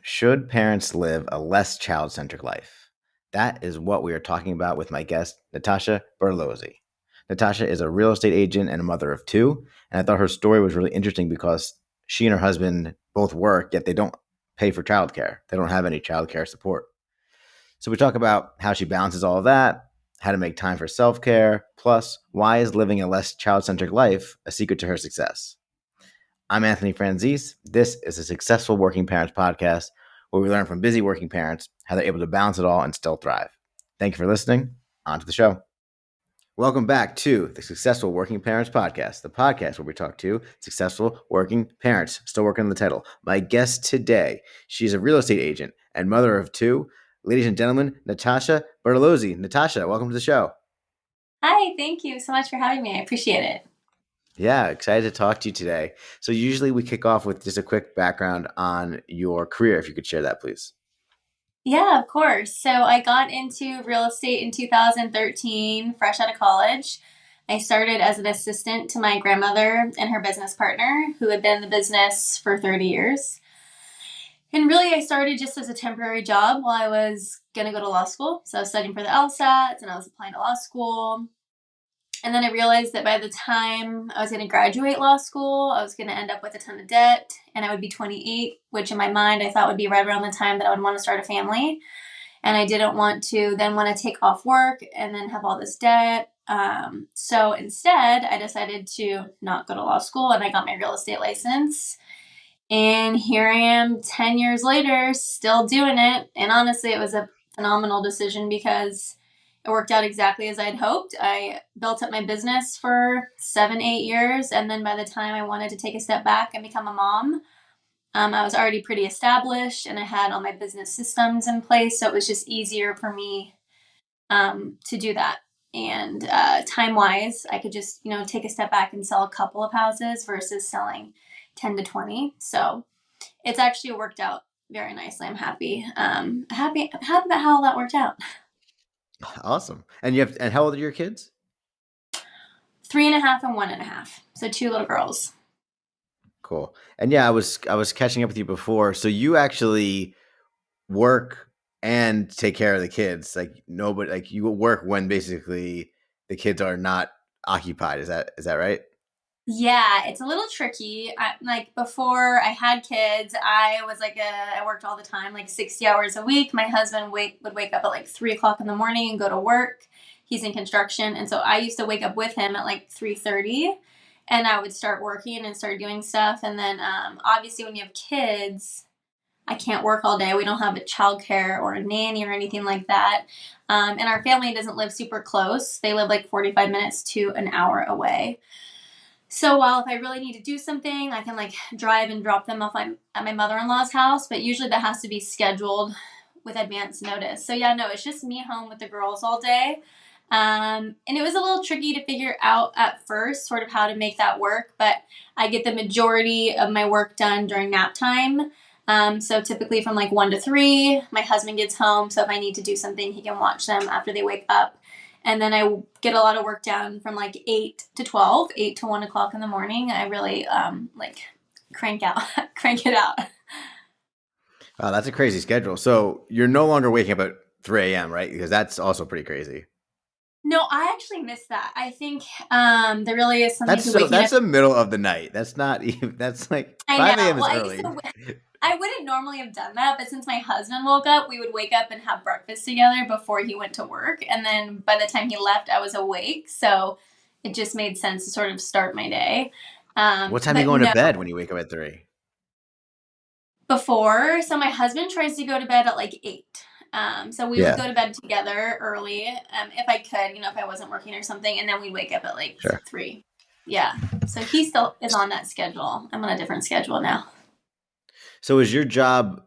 Should parents live a less child-centric life? That is what we are talking about with my guest, Natasha Bertolozzi. Natasha is a real estate agent and a mother of two, and I thought her story was really interesting because she and her husband both work, yet they don't pay for childcare. They don't have any childcare support. So we talk about how she balances all of that, how to make time for self-care, plus why is living a less child-centric life a secret to her success. I'm Anthony Franzese. This is a Successful Working Parents podcast where we learn from busy working parents how they're able to balance it all and still thrive. Thank you for listening. On to the show. Welcome back to the Successful Working Parents podcast, the podcast where we talk to successful working parents. Still working on the title. My guest today, she's a real estate agent and mother of two. Ladies and gentlemen, Natasha Bertolozzi. Natasha, welcome to the show. Hi, thank you so much for having me. I appreciate it. Yeah, excited to talk to you today. So usually we kick off with just a quick background on your career, if you could share that, please. Yeah, of course. So I got into real estate in 2013, fresh out of college. I started as an assistant to my grandmother and her business partner, who had been in the business for 30 years. And really, I started just as a temporary job while I was going to go to law school. So I was studying for the LSATs and I was applying to law school. And then I realized that by the time I was going to graduate law school, I was going to end up with a ton of debt and I would be 28, which in my mind I thought would be right around the time that I would want to start a family. And I didn't want to then want to take off work and then have all this debt. So instead, I decided to not go to law school and I got my real estate license. And here I am 10 years later, still doing it. And honestly, it was a phenomenal decision because it worked out exactly as I'd hoped. I built up my business for 7-8 years. And then by the time I wanted to take a step back and become a mom, I was already pretty established and I had all my business systems in place. So it was just easier for me to do that. And time-wise, I could just, take a step back and sell a couple of houses versus selling 10 to 20. So it's actually worked out very nicely. I'm happy. Happy about how that worked out. Awesome. And how old are your kids? 3.5 and 1.5. So 2 little girls. Cool. And yeah, I was catching up with you before. So you actually work and take care of the kids. Like nobody, like you work when basically the kids are not occupied. Is that right? Yeah, it's a little tricky. Like before I had kids, I was I worked all the time, like 60 hours a week. My husband would wake up at like 3 o'clock in the morning and go to work. He's in construction. And so I used to wake up with him at like 3:30 and I would start working and start doing stuff. And then obviously when you have kids, I can't work all day. We don't have a childcare or a nanny or anything like that. And our family doesn't live super close. They live like 45 minutes to an hour away. So while if I really need to do something, I can like drive and drop them off at my mother-in-law's house, but usually that has to be scheduled with advance notice. So yeah, no, it's just me home with the girls all day. And it was a little tricky to figure out at first sort of how to make that work, but I get the majority of my work done during nap time. So typically from like 1 to 3, my husband gets home. So if I need to do something, he can watch them after they wake up. And then I get a lot of work done from like 8 to 12, 8 to 1 o'clock in the morning. I really crank it out. Wow, that's a crazy schedule. So you're no longer waking up at 3 a.m., right? Because that's also pretty crazy. No, I actually miss that. I think there really is something to waking That's up. the middle of the night. That's not even. That's like I 5 know. a.m. is Well, early. I wouldn't normally have done that, but since my husband woke up, we would wake up and have breakfast together before he went to work. And then by the time he left, I was awake. So it just made sense to sort of start my day. What time are you But going to no, bed when you wake up at 3? before. So my husband tries to go to bed at like 8. So we would Yeah, go to bed together early, if I could, if I wasn't working or something, and then we'd wake up at like sure. 3. Yeah. So he still is on that schedule. I'm on a different schedule now. So is your job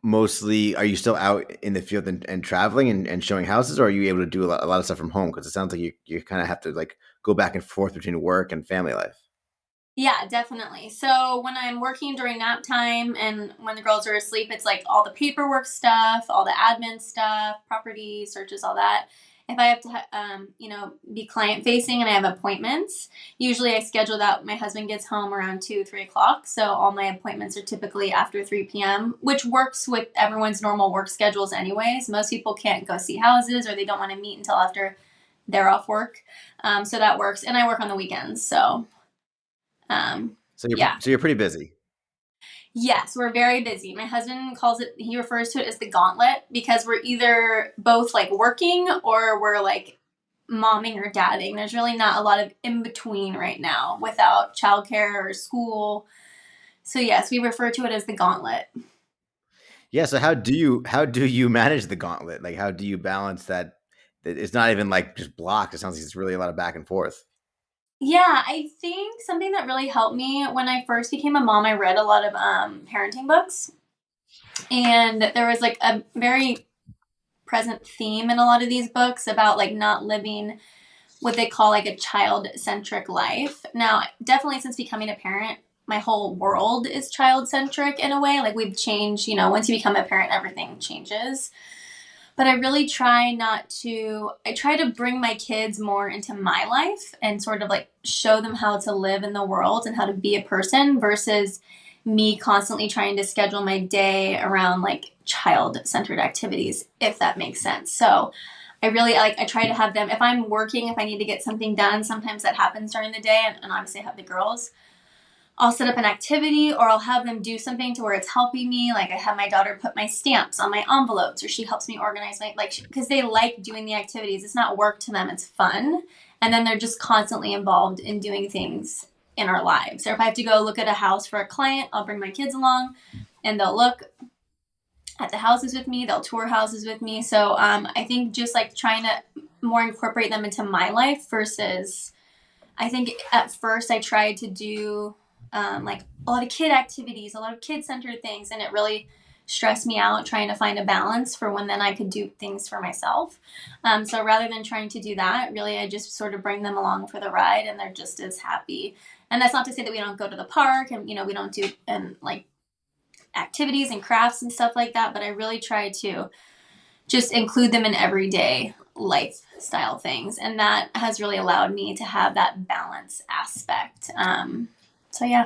mostly, are you still out in the field and traveling and showing houses, or are you able to do a lot of stuff from home? Because it sounds like you kind of have to like go back and forth between work and family life. Yeah, definitely. So when I'm working during nap time and when the girls are asleep, it's like all the paperwork stuff, all the admin stuff, property searches, all that. if I have to, be client facing and I have appointments, usually I schedule that. My husband gets home around 2, 3 o'clock. So all my appointments are typically after 3 p.m., which works with everyone's normal work schedules anyways. Most people can't go see houses or they don't want to meet until after they're off work. So that works. And I work on the weekends. So, yeah. So you're pretty busy. Yes, we're very busy. My husband he refers to it as the gauntlet because we're either both like working or we're like momming or dadding. There's really not a lot of in between right now without childcare or school. So yes, we refer to it as the gauntlet. Yeah. So how do you manage the gauntlet? Like how do you balance that? It's not even like just blocked. It sounds like it's really a lot of back and forth. Yeah, I think something that really helped me when I first became a mom, I read a lot of parenting books, and there was like a very present theme in a lot of these books about like not living what they call like a child-centric life. Now, definitely since becoming a parent, my whole world is child-centric in a way. Like we've changed, once you become a parent, everything changes. But I really I try to bring my kids more into my life and sort of like show them how to live in the world and how to be a person versus me constantly trying to schedule my day around like child centered activities, if that makes sense. So I try to have them, if I'm working, if I need to get something done, sometimes that happens during the day. And obviously I have the girls. I'll set up an activity or I'll have them do something to where it's helping me. Like I have my daughter put my stamps on my envelopes or she helps me organize because they like doing the activities. It's not work to them, it's fun. And then they're just constantly involved in doing things in our lives. Or if I have to go look at a house for a client, I'll bring my kids along and they'll look at the houses with me, they'll tour houses with me. So I think just like trying to more incorporate them into my life versus I think at first I tried to do like a lot of kid activities, a lot of kid centered things, and it really stressed me out trying to find a balance for when then I could do things for myself. So rather than trying to do that, really I just sort of bring them along for the ride and they're just as happy. And that's not to say that we don't go to the park and we don't do and like activities and crafts and stuff like that, but I really try to just include them in everyday lifestyle things. And that has really allowed me to have that balance aspect. So, yeah.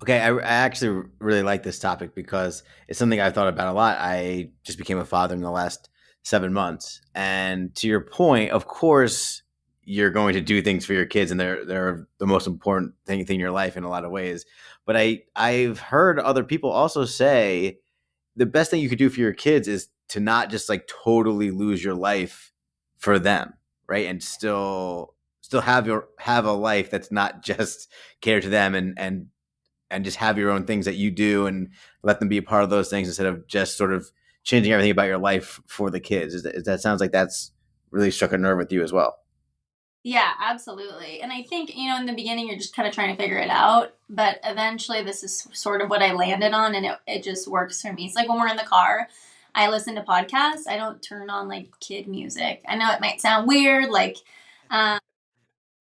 Okay, I actually really like this topic because it's something I've thought about a lot. I just became a father in the last 7 months, and to your point, of course, you're going to do things for your kids, and they're the most important thing in your life in a lot of ways. But I've heard other people also say the best thing you could do for your kids is to not just like totally lose your life for them, right? And still have a life that's not just cater to them and just have your own things that you do and let them be a part of those things instead of just sort of changing everything about your life for the kids. That sounds like that's really struck a nerve with you as well. Yeah, absolutely. And I think, in the beginning, you're just kind of trying to figure it out. But eventually, this is sort of what I landed on, and it just works for me. It's like when we're in the car, I listen to podcasts. I don't turn on like kid music. I know it might sound weird, um,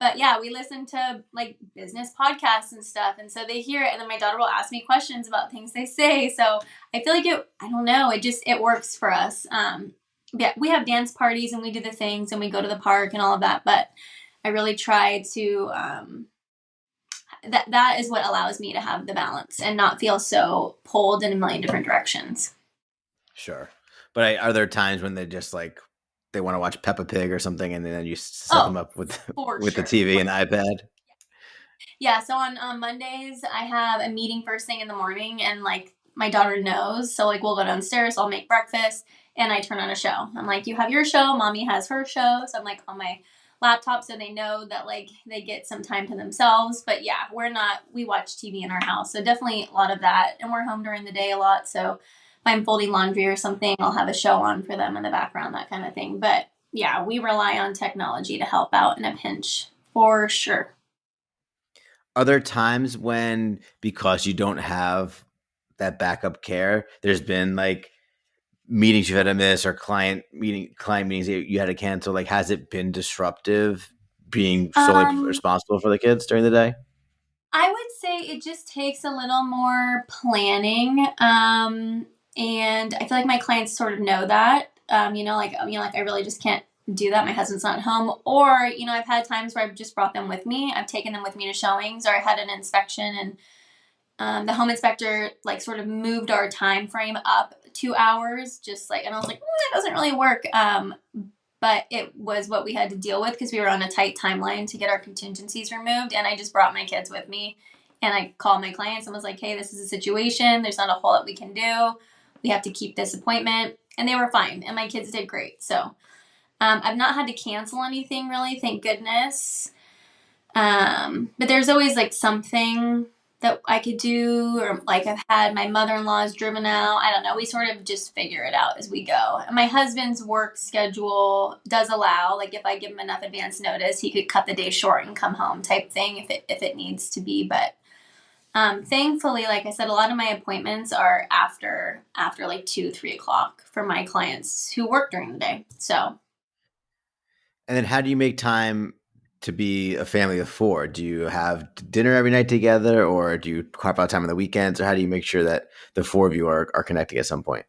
but yeah, we listen to like business podcasts and stuff. And so they hear it. And then my daughter will ask me questions about things they say. So I feel like I don't know, it works for us. Yeah, we have dance parties and we do the things and we go to the park and all of that. But I really try to, that is what allows me to have the balance and not feel so pulled in a million different directions. Sure. But are there times when they just like they want to watch Peppa Pig or something, and then you set them Oh, up with for with the sure. TV and the iPad? Yeah, so on Mondays, I have a meeting first thing in the morning, and like my daughter knows. So, like, we'll go downstairs, I'll make breakfast, and I turn on a show. I'm like, you have your show, mommy has her show. So, I'm like on my laptop so they know that like they get some time to themselves. But yeah, we watch TV in our house. So, definitely a lot of that. And we're home during the day a lot. So, if I'm folding laundry or something, I'll have a show on for them in the background, that kind of thing. But yeah, we rely on technology to help out in a pinch for sure. Are there times when, because you don't have that backup care, there's been like meetings you've had to miss or client meetings that you had to cancel? Like, has it been disruptive being solely Um, responsible for the kids during the day? I would say it just takes a little more planning. And I feel like my clients sort of know that. Like I really just can't do that. My husband's not home. Or, I've had times where I've just brought them with me. I've taken them with me to showings, or I had an inspection, and the home inspector like sort of moved our time frame up 2 hours, just like, and I was like, that doesn't really work. But it was what we had to deal with because we were on a tight timeline to get our contingencies removed. And I just brought my kids with me, and I called my clients and was like, hey, this is a situation. There's not a whole lot we can do. We have to keep this appointment. And they were fine. And my kids did great. So I've not had to cancel anything really, thank goodness. But there's always like something that I could do, or like I've had my mother-in-law's driven out. I don't know. We sort of just figure it out as we go. And my husband's work schedule does allow, like if I give him enough advance notice, he could cut the day short and come home type thing if it needs to be. But thankfully, like I said, a lot of my appointments are after like 2-3 o'clock for my clients who work during the day. So And then how do you make time to be a family of four? Do you have dinner every night together, or do you carve out time on the weekends, or how do you make sure that the four of you are connecting at some point?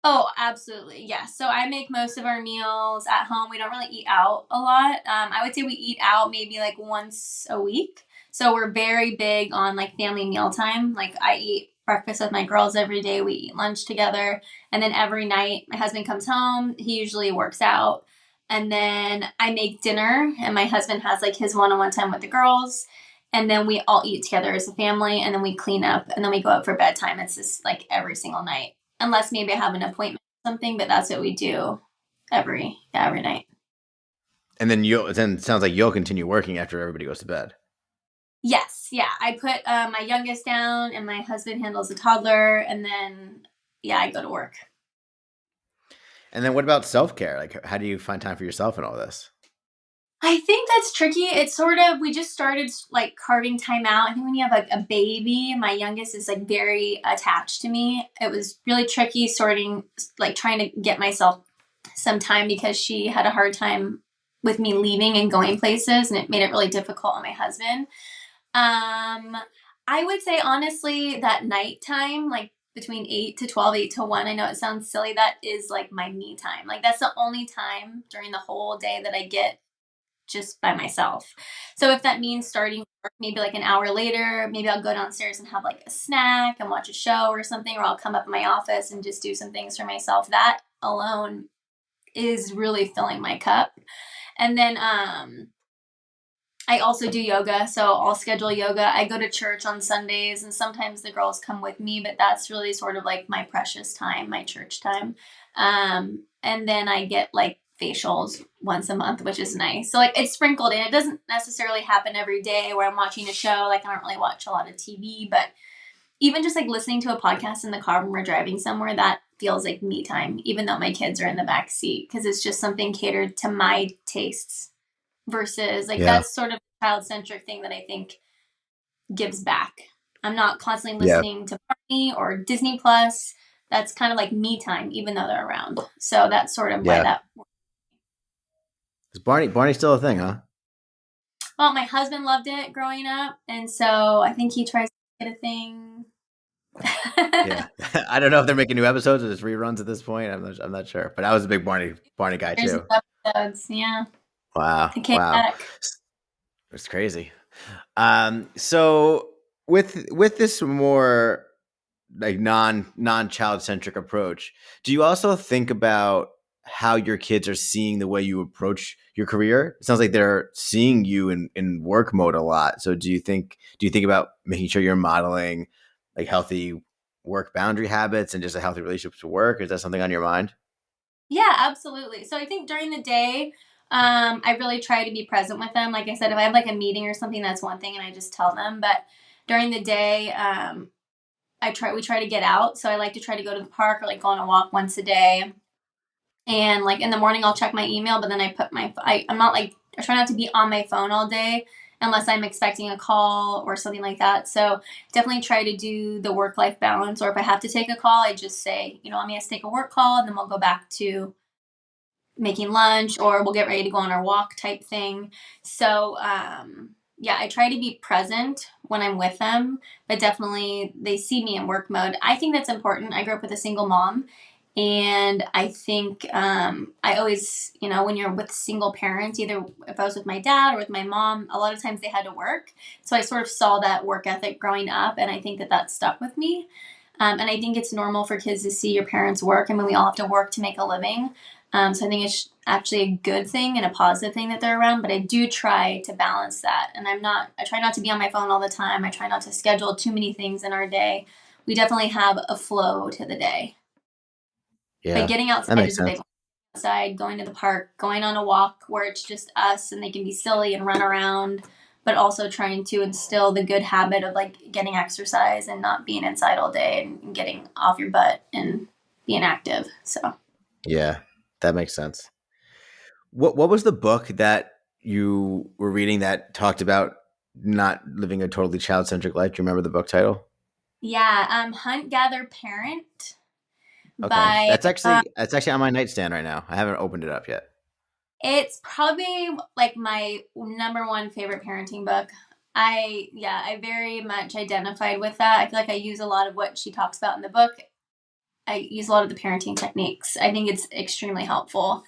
oh, absolutely. Yes. So I make most of our meals at home. We don't really eat out a lot. I would say we eat out maybe like once a week. So we're very big on like family mealtime. Like I eat breakfast with my girls every day. We eat lunch together. And then every night my husband comes home. He usually works out. And then I make dinner, and my husband has like his one-on-one time with the girls. And then we all eat together as a family, and then we clean up, and then we go out for bedtime. It's just like every single night, unless maybe I have an appointment or something, but that's what we do every night. And then it sounds like you'll continue working after everybody goes to bed. Yes, yeah. I put my youngest down, and my husband handles the toddler, and then yeah, I go to work. And then what about self-care? Like, how do you find time for yourself in all this? I think that's tricky. It's sort of, we just started like carving time out. I think when you have like a baby, my youngest is like very attached to me. It was really tricky sorting, like trying to get myself some time because she had a hard time with me leaving and going places, and it made it really difficult on my husband. Um, I would say honestly that nighttime, like between 8 to 12, 8 to 1, I know it sounds silly. That is like my me time. Like that's the only time during the whole day that I get just by myself. So if that means starting work maybe like an hour later, maybe I'll go downstairs and have like a snack and watch a show or something, or I'll come up in my office and just do some things for myself. That alone is really filling my cup. And then I also do yoga, so I'll schedule yoga. I go to church on Sundays, and sometimes the girls come with me, but that's really sort of like my precious time, my church time. And then I get like facials once a month, which is nice. So like it's sprinkled in. It doesn't necessarily happen every day where I'm watching a show. Like I don't really watch a lot of TV, but even just like listening to a podcast in the car when we're driving somewhere, that feels like me time, even though my kids are in the back seat, because it's just something catered to my tastes versus like Yeah. that's sort of a child-centric thing that I think gives back. I'm not constantly Yeah. listening to Barney or Disney Plus. That's kind of like me time, even though they're around. So that's sort of why Yeah. that. Is Barney's still a thing, huh? Well, my husband loved it growing up, and so I think he tries to get a thing. Yeah. I don't know if they're making new episodes or just reruns at this point. I'm not sure. But I was a big Barney guy There's too. episodes, yeah. Wow. The Wow. chaotic. It's crazy. So with this more like non-child centric approach, do you also think about how your kids are seeing the way you approach your career? It sounds like they're seeing you in work mode a lot. So do you think about making sure you're modeling like healthy work boundary habits and just a healthy relationship to work? Is that something on your mind? Yeah, absolutely. So I think during the day, I really try to be present with them. Like I said, if I have like a meeting or something, that's one thing, and I just tell them. But during the day, we try to get out. So I like to try to go to the park or like go on a walk once a day. And like in the morning, I'll check my email, but then I'm not like, I try not to be on my phone all day unless I'm expecting a call or something like that. So definitely try to do the work life balance. Or if I have to take a call, I just say, I'm going to take a work call, and then we'll go back to making lunch, or we'll get ready to go on our walk type thing. So, yeah, I try to be present when I'm with them, but definitely they see me in work mode. I think that's important. I grew up with a single mom, And I think I always, when you're with single parents, either if I was with my dad or with my mom, a lot of times they had to work. So I sort of saw that work ethic growing up, and I think that that stuck with me. And I think it's normal for kids to see your parents work. I mean, we all have to work to make a living. So I think it's actually a good thing and a positive thing that they're around. But I do try to balance that. And I try not to be on my phone all the time. I try not to schedule too many things in our day. We definitely have a flow to the day. But Yeah, getting that outside makes is a big sense. one. Outside, going to the park, going on a walk where it's just us and they can be silly and run around, but also trying to instill the good habit of like getting exercise and not being inside all day and getting off your butt and being active. So, Yeah, that makes sense. What was the book that you were reading that talked about not living a totally child centric life? Do you remember the book title? yeah, Hunt, Gather, Parent Okay, by, that's actually on my nightstand right now. I haven't opened it up yet. it's probably like my number one favorite parenting book. I very much identified with that. I feel like I use a lot of what she talks about in the book. I use a lot of the parenting techniques. I think it's extremely helpful.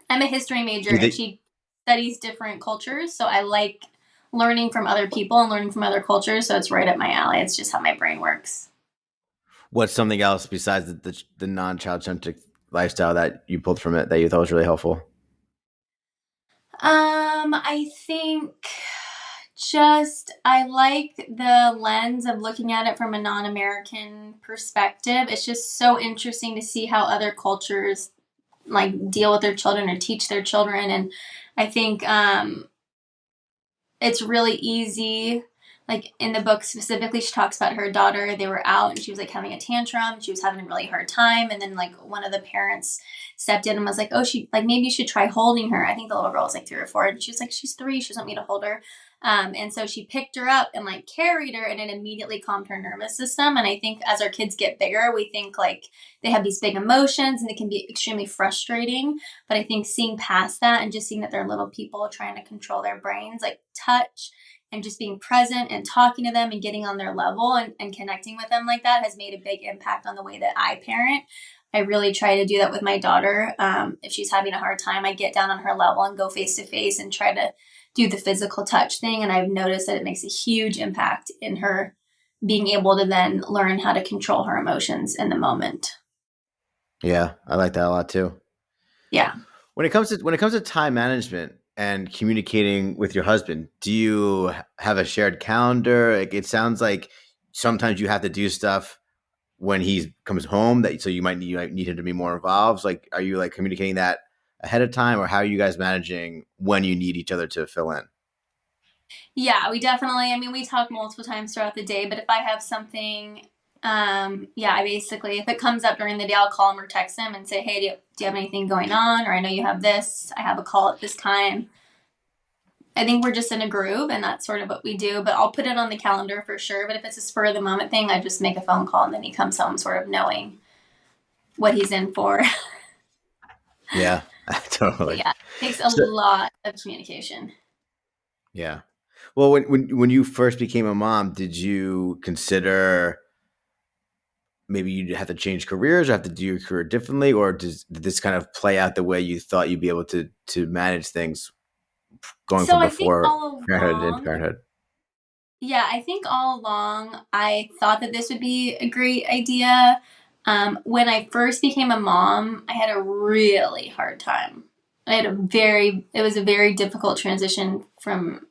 I'm a history major Do you and think she studies different cultures, so I like learning from other people and learning from other cultures, so it's right up my alley. It's just how my brain works. what's something else besides the non child centric lifestyle that you pulled from it that you thought was really helpful? I think just I like the lens of looking at it from a non-American perspective. It's just so interesting to see how other cultures like deal with their children or teach their children. And I think it's really easy. Like in the book specifically, she talks about her daughter. They were out and she was like having a tantrum. She was having a really hard time. And then like one of the parents stepped in and was like, "Oh, she like maybe you should try holding her." I think the little girl was like 3 or 4. And she was like, "She's 3. She doesn't want me to hold her." And so she picked her up and like carried her, and it immediately calmed her nervous system. And I think as our kids get bigger, we think like they have these big emotions and they can be extremely frustrating. But I think seeing past that and just seeing that they're little people trying to control their brains, like touch and just being present and talking to them and getting on their level and connecting with them like that has made a big impact on the way that I parent. I really try to do that with my daughter. If she's having a hard time, I get down on her level and go face to face and try to do the physical touch thing. And I've noticed that it makes a huge impact in her being able to then learn how to control her emotions in the moment. Yeah, I like that a lot too. Yeah. When it comes to time management and communicating with your husband, do you have a shared calendar? Like it sounds like sometimes you have to do stuff when he comes home that so you might need him to be more involved. Like, are you like communicating that ahead of time, or how are you guys managing when you need each other to fill in? Yeah, we definitely, I mean, we talk multiple times throughout the day, but if I have something, yeah, I basically, if it comes up during the day, I'll call him or text him and say, "Hey, do you have anything going on? Or I know you have this, I have a call at this time." I think we're just in a groove and that's sort of what we do, but I'll put it on the calendar for sure. But if it's a spur of the moment thing, I just make a phone call and then he comes home sort of knowing what he's in for. Yeah, But totally. yeah, it takes a So, lot of communication. yeah. Well, when you first became a mom, did you consider maybe you'd have to change careers or have to do your career differently, or did this kind of play out the way you thought you'd be able to manage things going So from I think before all parenthood into along, parenthood? yeah, I think all along I thought that this would be a great idea. When I first became a mom, I had a really hard time. It was a very difficult transition from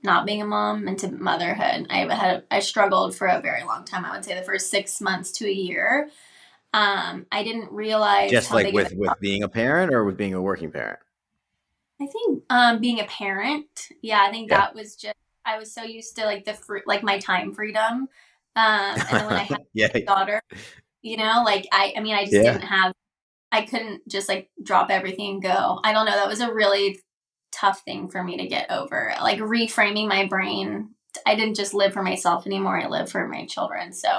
not being a mom into motherhood. I struggled for a very long time. I would say the first 6 months to a year. I didn't realize Just how like big of with being a parent or with being a working parent? I think being a parent, yeah, I think Yeah. that was just I was so used to like the free, like my time freedom. And then when I had Yeah. a daughter, like I mean, I just Yeah. didn't have, I couldn't just like drop everything and go. I don't know. That was a really tough thing for me to get over. Like reframing my brain. I didn't just live for myself anymore. I live for my children. So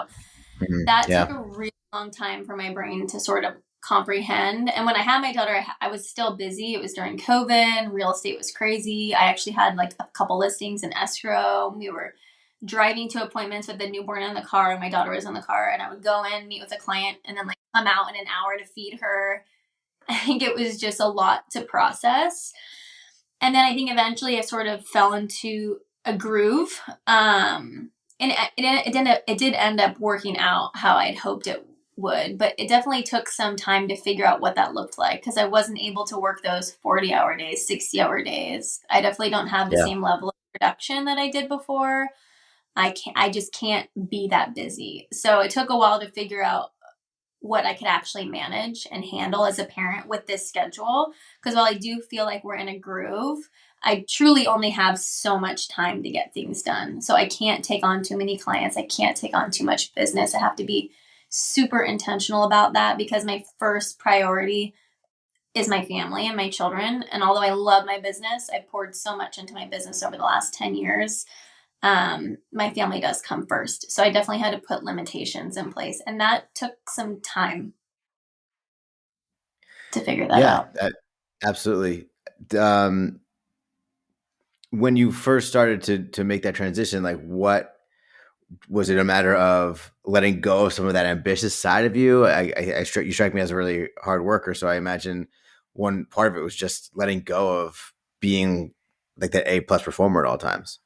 Mhm. that took Yeah. a really long time for my brain to sort of comprehend. And when I had my daughter, I was still busy. It was during COVID. Real estate was crazy. I actually had like a couple listings in escrow. We were driving to appointments with the newborn in the car, and my daughter was in the car, and I would go in, meet with a client, and then like come out in an hour to feed her. I think it was just a lot to process. And then I think eventually I sort of fell into a groove. And it did end up working out how I'd hoped it would, but it definitely took some time to figure out what that looked like because I wasn't able to work those 40-hour days, 60-hour days. I definitely don't have the Yeah. same level of production that I did before. I just can't be that busy. So it took a while to figure out what I could actually manage and handle as a parent with this schedule. Because while I do feel like we're in a groove, I truly only have so much time to get things done. So I can't take on too many clients. I can't take on too much business. I have to be super intentional about that because my first priority is my family and my children. And although I love my business, I've poured so much into my business over the last 10 years. My family does come first. So I definitely had to put limitations in place. And that took some time to figure that Yeah, out. absolutely. Um, when you first started to make that transition, like what was it, a matter of letting go of some of that ambitious side of you? You strike me as a really hard worker, so I imagine one part of it was just letting go of being like that A+ performer at all times.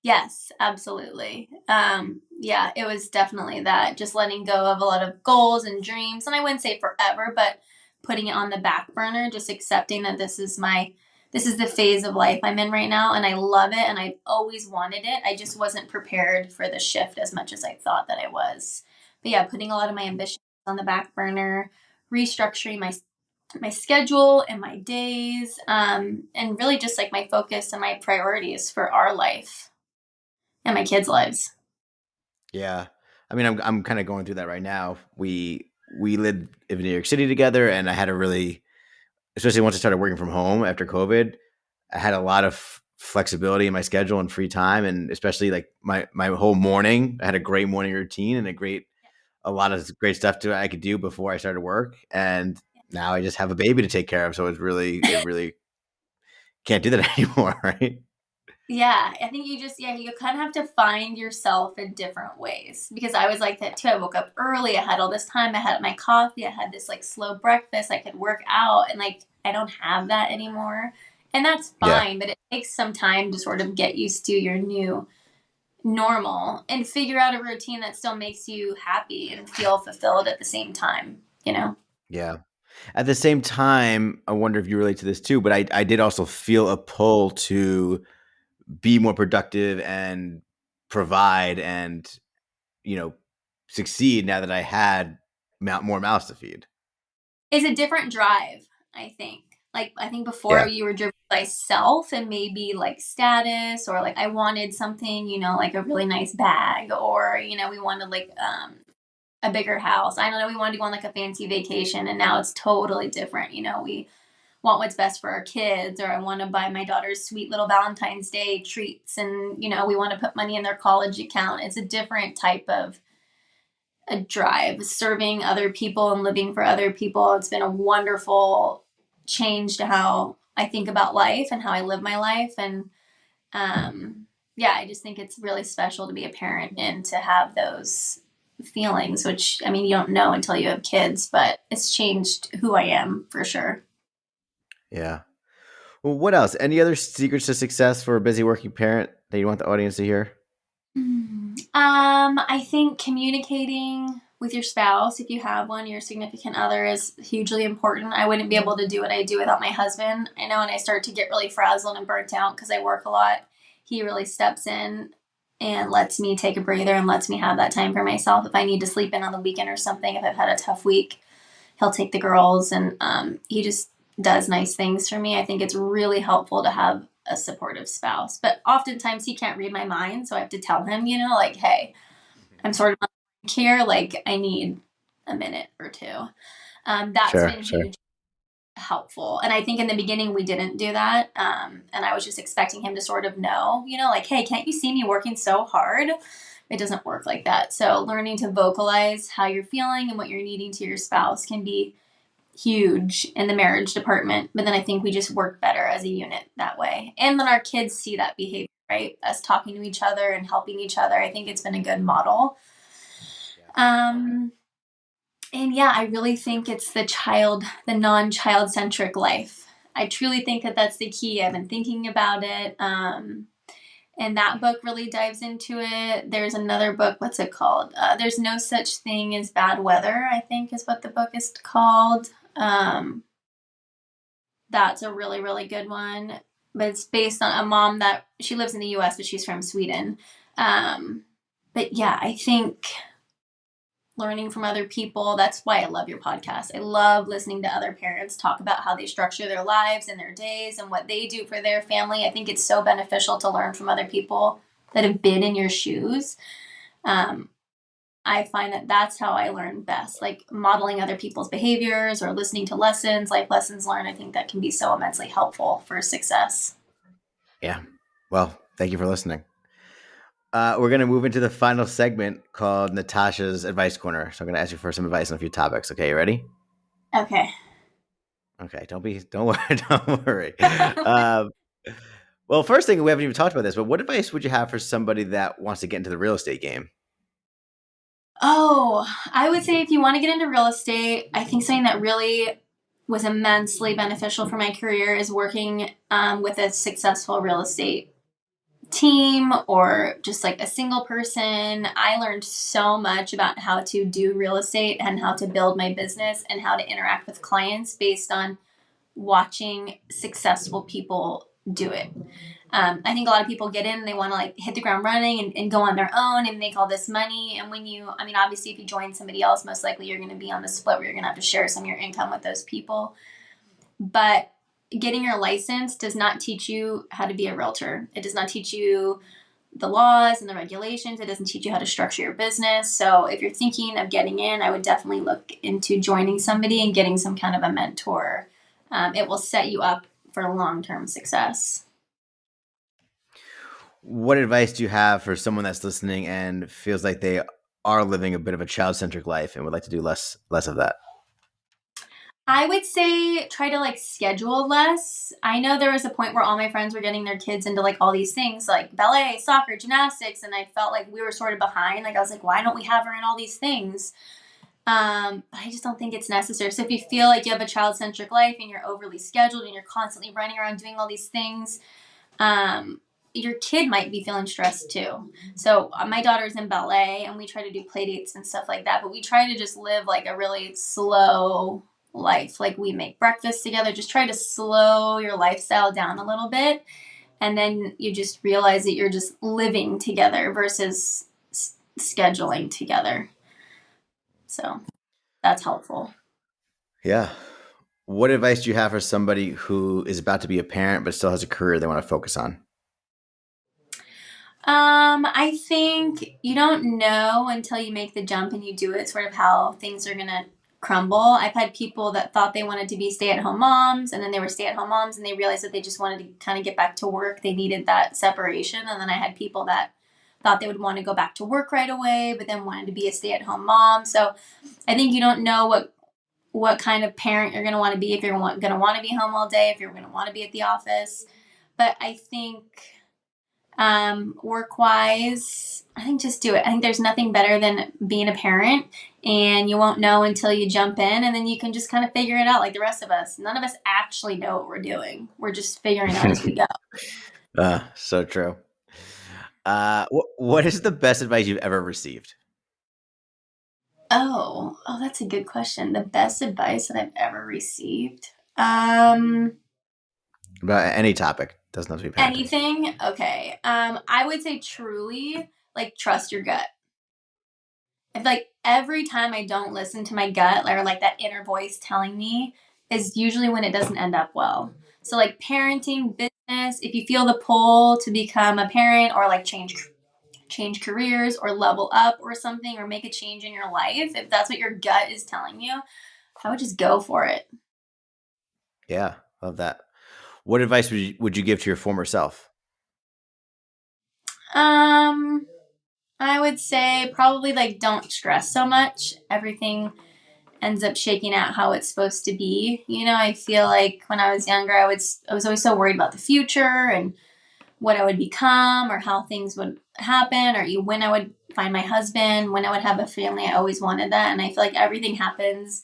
Yes, absolutely. Yeah, it was definitely that. Just letting go of a lot of goals and dreams. And I wouldn't say forever, but putting it on the back burner, just accepting that this is the phase of life I'm in right now. And I love it. And I always wanted it. I just wasn't prepared for the shift as much as I thought that I was. But yeah, putting a lot of my ambitions on the back burner, restructuring my schedule and my days, and really just like my focus and my priorities for our life and my kids' lives. Yeah, I mean, I'm kind of going through that right now. We lived in New York City together, and I had a really, especially once I started working from home after COVID, I had a lot of flexibility in my schedule and free time, and especially like my whole morning. I had a great morning routine and a lot of great stuff to I could do before I started work, and now I just have a baby to take care of. So it really can't do that anymore, right? Yeah, I think you kind of have to find yourself in different ways because I was like that too. I woke up early, I had all this time, I had my coffee, I had this like slow breakfast, I could work out, and like I don't have that anymore. And that's Yeah, fine, but it takes some time to sort of get used to your new normal and figure out a routine that still makes you happy and feel fulfilled at the same time, you know? yeah. At the same time, I wonder if you relate to this too, but I did also feel a pull to be more productive and provide and, you know, succeed now that I had more mouths to feed. It's a different drive, I think. Like I think before Yeah. you were driven by self and maybe like status or like I wanted something, like a really nice bag or we wanted like a bigger house. I don't know, we wanted to go on like a fancy vacation and now it's totally different. We want what's best for our kids or I want to buy my daughter's sweet little Valentine's Day treats and we want to put money in their college account. It's a different type of a drive, serving other people and living for other people. It's been a wonderful change to how I think about life and how I live my life. And yeah, I just think it's really special to be a parent and to have those feelings, which I mean, you don't know until you have kids, but it's changed who I am for sure. Yeah. Well, what else? Any other secrets to success for a busy working parent that you want the audience to hear? I think communicating with your spouse, if you have one, your significant other, is hugely important. I wouldn't be able to do what I do without my husband. I know when I start to get really frazzled and burnt out because I work a lot, he really steps in and lets me take a breather and lets me have that time for myself. If I need to sleep in on the weekend or something, if I've had a tough week, he'll take the girls and he just does nice things for me. I think it's really helpful to have a supportive spouse. But oftentimes he can't read my mind, so I have to tell him, like, hey, I'm sort of on here, like I need a minute or two. That's Sure, been sure. huge helpful. And I think in the beginning we didn't do that. And I was just expecting him to sort of know, like, hey, can't you see me working so hard? It doesn't work like that. So learning to vocalize how you're feeling and what you're needing to your spouse can be huge in the marriage department. But then I think we just work better as a unit that way. And then our kids see that behavior right? Us talking to each other and helping each other. I think it's been a good model. Yeah. Um, and yeah, I really think it's the non-child centric life. I truly think that that's the key. I've been thinking about it. And that book really dives into it. There's another book, what's it called? There's No Such Thing as Bad Weather, I think is what the book is called. That's a really, really good one. But it's based on a mom that she lives in the US, but she's from Sweden. Um, but yeah, I think learning from other people, that's why I love your podcast. I love listening to other parents talk about how they structure their lives and their days and what they do for their family. I think it's so beneficial to learn from other people that have been in your shoes. Um, I find that that's how I learn best, like modeling other people's behaviors or listening to lessons, life lessons learned. I think that can be so immensely helpful for success. Yeah. Well, thank you for listening. We're going to move into the final segment called Natasha's Advice Corner. So I'm going to ask you for some advice on a few topics. Okay, you ready? Okay. Okay, don't worry, don't worry. Um, well, first thing, we haven't even talked about this, but what advice would you have for somebody that wants to get into the real estate game? Oh, I would say if you want to get into real estate, I think something that really was immensely beneficial for my career is working with a successful real estate team or just like a single person. I learned so much about how to do real estate and how to build my business and how to interact with clients based on watching successful people do it. I think a lot of people get in and they want to like hit the ground running and go on their own and make all this money. And when I mean, obviously, if you join somebody else, most likely you're going to be on the split where you're going to have to share some of your income with those people. But getting your license does not teach you how to be a realtor. It does not teach you the laws and the regulations. It doesn't teach you how to structure your business. So if you're thinking of getting in, I would definitely look into joining somebody and getting some kind of a mentor. It will set you up for long-term success. What advice do you have for someone that's listening and feels like they are living a bit of a child-centric life and would like to do less of that? I would say try to like schedule less. I know there was a point where all my friends were getting their kids into like all these things like ballet, soccer, gymnastics, and I felt like we were sort of behind. Like I was like, why don't we have her in all these things? But I just don't think it's necessary. So if you feel like you have a child centric life and you're overly scheduled and you're constantly running around doing all these things, um, your kid might be feeling stressed too. So my daughter's in ballet and we try to do play dates and stuff like that, but we try to just live like a really slow life. Like we make breakfast together, just try to slow your lifestyle down a little bit. And then you just realize that you're just living together versus scheduling together. So that's helpful. Yeah. What advice do you have for somebody who is about to be a parent but still has a career they want to focus on? I think you don't know until you make the jump and you do it, sort of how things are gonna crumble. I've had people that thought they wanted to be stay-at-home moms, and then they were stay-at-home moms, and they realized that they just wanted to kind of get back to work. They needed that separation, and then I had people that thought they would want to go back to work right away, but then wanted to be a stay-at-home mom. So I think you don't know what kind of parent you're gonna want to be if you're gonna want to be home all day, if you're gonna want to be at the office. But I think work wise, I think just do it. I think there's nothing better than being a parent and you won't know until you jump in and then you can just kind of figure it out like the rest of us. None of us actually know what we're doing. We're just figuring out as we go. So true. What is the best advice you've ever received Oh, that's a good question. The best advice that I've ever received. Um, about any topic? Doesn't have to be parenting. Anything? Okay. I would say truly like trust your gut. I feel like every time I don't listen to my gut or like that inner voice telling me is usually when it doesn't end up well. So like parenting, business, if you feel the pull to become a parent or like change careers or level up or something or make a change in your life, if that's what your gut is telling you, I would just go for it. Yeah, love that. What advice would you give to your former self? Um I would say probably like don't stress so much. Everything ends up shaking out how it's supposed to be. I feel like when I was younger, I was always so worried about the future and what I would become or how things would happen or when I would find my husband, when I would have a family. I always wanted that. And I feel like everything happens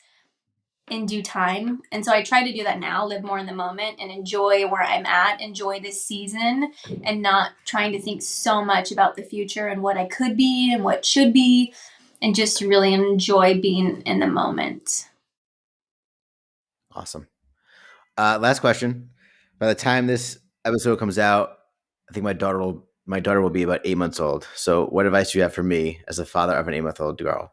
in due time. And so I try to do that now, live more in the moment and enjoy where I'm at, enjoy this season, and not trying to think so much about the future and what I could be and what should be, and just really enjoy being in the moment. Awesome. Last question. By the time this episode comes out, I think my daughter will be about 8 months old. So, what advice do you have for me as a father of an 8 month old girl?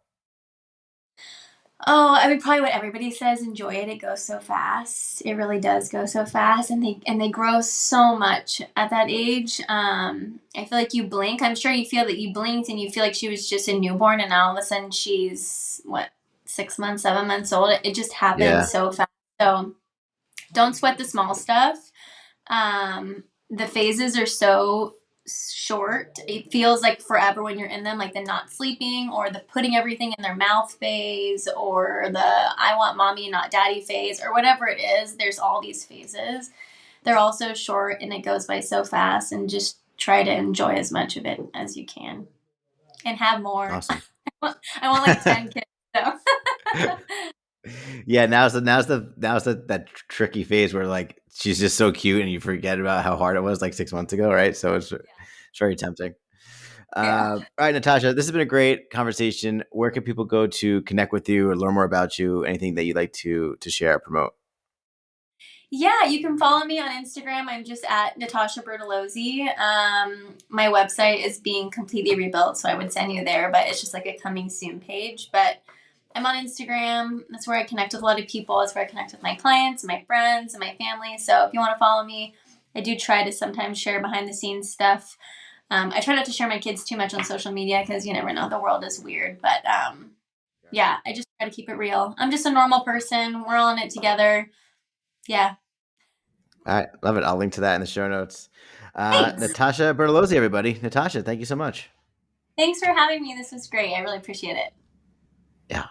Oh, I mean, probably what everybody says. Enjoy it. It goes so fast. It really does go so fast, and they grow so much at that age. I feel like you blink. I'm sure you feel that you blinked, and you feel like she was just a newborn, and now all of a sudden she's what 6 months, 7 months old. It just happens Yeah. so fast. So don't sweat the small stuff. The phases are so short. It feels like forever when you're in them, like the not sleeping or the putting everything in their mouth phase or the I want mommy not daddy phase or whatever it is. There's all these phases. They're all so short and it goes by so fast, and just try to enjoy as much of it as you can and have more. Awesome. I want like 10 kids. So Yeah, now's the that tricky phase where like she's just so cute and you forget about how hard it was like 6 months ago, right? So it's very tempting. yeah. All right, Natasha, this has been a great conversation. Where can people go to connect with you or learn more about you? Anything that you'd like to share or promote? Yeah, you can follow me on Instagram. I'm just at Natasha Bertolozzi. My website is being completely rebuilt, so I would send you there, but it's just like a coming soon page. But I'm on Instagram. That's where I connect with a lot of people. That's where I connect with my clients, my friends, and my family. So if you want to follow me, I do try to sometimes share behind the scenes stuff. I try not to share my kids too much on social media because you never know, the world is weird. But yeah, I just try to keep it real. I'm just a normal person. We're all in it together. Yeah. All right, love it. I'll link to that in the show notes. Thanks. Natasha Bertolozzi, everybody. Natasha, thank you so much. Thanks for having me. This was great. I really appreciate it. Yeah.